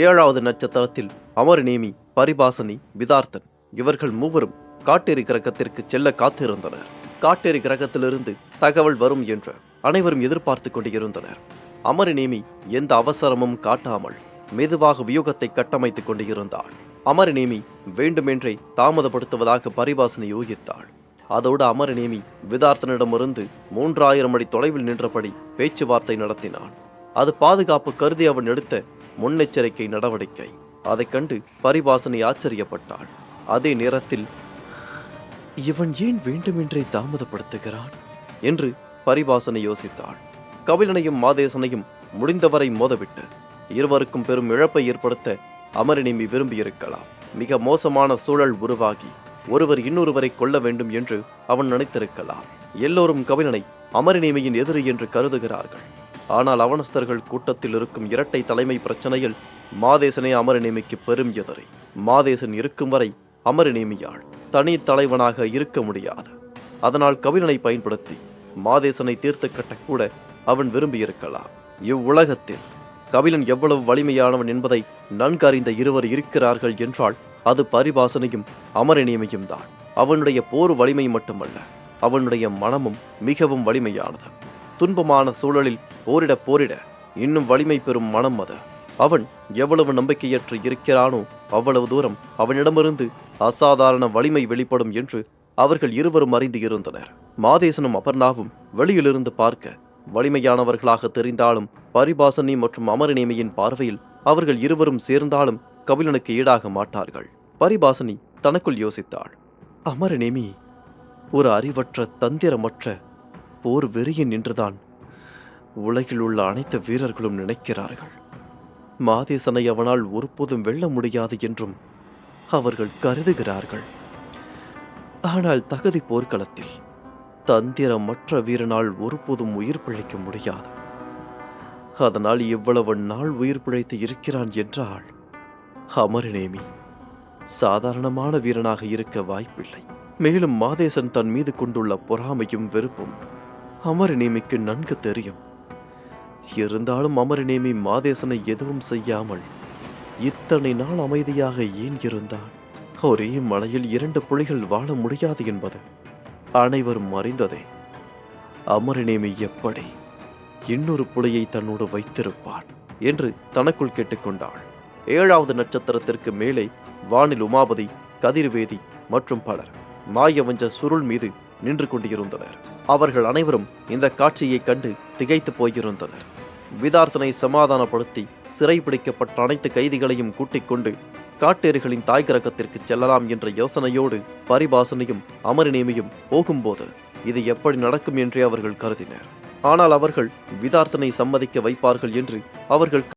ஏழாவது நட்சத்திரத்தில் அமரநேமி, பரிபாசனி, விதார்த்தன் இவர்கள் மூவரும் காட்டேரி கிரகத்திற்கு செல்ல காத்திருந்தனர். காட்டேரி கிரகத்திலிருந்து தகவல் வரும் என்று அனைவரும் எதிர்பார்த்து கொண்டிருந்தனர். அமரநேமி எந்த அவசரமும் காட்டாமல் மெதுவாக வியூகத்தை கட்டமைத்துக் கொண்டிருந்தாள். அமரநேமி வேண்டுமென்றே தாமதப்படுத்துவதாக பரிபாசனி யூகித்தாள். அதோடு அமரநேமி விதார்த்தனிடமிருந்து 3000 அடி தொலைவில் நின்றபடி பேச்சுவார்த்தை நடத்தினான். அது பாதுகாப்பு கருதி அவன் எடுத்த முன்னெச்சரிக்கை நடவடிக்கை. அதைக் கண்டு பரிபாசனி ஆச்சரியப்பட்டாள். அதே நேரத்தில் இவன் ஏன் வேண்டுமென்றே தாமதப்படுத்துகிறான் என்று பரிபாசனை யோசித்தாள். கபிலனையும் மாதேசனையும் முடிந்தவரை மோதவிட்டு இருவருக்கும் பெரும் இழப்பை ஏற்படுத்த அமரநேமி விரும்பியிருக்கலாம். மிக மோசமான சூழல் உருவாகி ஒருவர் இன்னொருவரை கொல்ல வேண்டும் என்று அவன் நினைத்திருக்கலாம். எல்லோரும் கபிலனை அமரநேமியின் எதிரி என்று கருதுகிறார்கள். ஆனால் அவனஸ்தர்கள் கூட்டத்தில் இருக்கும் இரட்டை தலைமை பிரச்சனையில் மாதேசனே அமரநேமிக்கு பெரும் எதிரி. மாதேசன் இருக்கும் வரை அமரநேமியால் தனி தலைவனாக இருக்க முடியாது. அதனால் கபிலனை பயன்படுத்தி மாதேசனை தீர்த்து கட்டக்கூட அவன் விரும்பியிருக்கலாம். இவ்வுலகத்தில் கபிலன் எவ்வளவு வலிமையானவன் என்பதை நன்கு அறிந்த இருவர் இருக்கிறார்கள் என்றால் அது பரிபாசனையும் அமரநேமியும் தான். அவனுடைய போர் வலிமை மட்டுமல்ல, அவனுடைய மனமும் மிகவும் வலிமையானது. துன்பமான சூழலில் போரிட இன்னும் வலிமை பெறும் மனம் அது. அவன் எவ்வளவு நம்பிக்கையற்று இருக்கிறானோ அவ்வளவு தூரம் அவனிடமிருந்து அசாதாரண வலிமை வெளிப்படும் என்று அவர்கள் இருவரும் அறிந்து இருந்தனர். மாதேசனும் அபர்ணாவும் வெளியிலிருந்து பார்க்க வலிமையானவர்களாக தெரிந்தாலும் பரிபாசனி மற்றும் அமரநேமியின் பார்வையில் அவர்கள் இருவரும் சேர்ந்தாலும் கபிலனுக்கு ஈடாக மாட்டார்கள். பரிபாசனி தனக்குள் யோசித்தாள். அமரநேமி ஒரு அறிவற்ற தந்திரமற்ற போர் வெறியன் என்றுதான் உலகில் உள்ள அனைத்து வீரர்களும் நினைக்கிறார்கள். மாதேசனை அவனால் ஒருபோதும் வெல்ல முடியாது என்றும் அவர்கள் கருதுகிறார்கள். ஆனால் தகுதி போர்க்களத்தில் தந்திரமற்ற வீரனால் ஒருபோதும் உயிர் பிழைக்க முடியாது. அதனால் இவ்வளவு நாள் உயிர் பிழைத்து இருக்கிறான் என்றால் அமரநேமி சாதாரணமான வீரனாக இருக்க வாய்ப்பில்லை. மேலும் மாதேசன் தன் மீது கொண்டுள்ள பொறாமையும் வெறுப்பும் அமரநேமிக்கு நன்கு தெரியும். இருந்தாலும் அமரநேமி மாதேசனை எதுவும் செய்யாமல் இத்தனை நாள் அமைதியாக ஏன் இருந்தான்? ஒரே மலையில் 2 புலிகள் வாழ முடியாது என்பது அனைவரும் அறிந்ததே. அமரநேமி எப்படி இன்னொரு புலியை தன்னோடு வைத்திருப்பான் என்று தனக்குள் கேட்டுக்கொண்டாள். 7வது நட்சத்திரத்திற்கு மேலே வானில் உமாபதி, கதிர்வேதி மற்றும் பலர் மாயவஞ்ச சுருள் மீது நின்று கொண்டிருந்தனர். அவர்கள் அனைவரும் இந்த காட்சியை கண்டு திகைத்து போயிருந்தனர். விதார்த்தனை சமாதானப்படுத்தி சிறைபிடிக்கப்பட்ட அனைத்து கைதிகளையும் கூட்டிக் கொண்டு காட்டேரிகளின் தாய் கிரகத்திற்கு செல்லலாம் என்ற யோசனையோடு பரிபாசனையும் அமரநேமியும் போகும்போது இது எப்படி நடக்கும் என்றே அவர்கள் கருதினர். ஆனால் அவர்கள் விதார்த்தனை சம்மதிக்க வைப்பார்கள் என்று அவர்கள்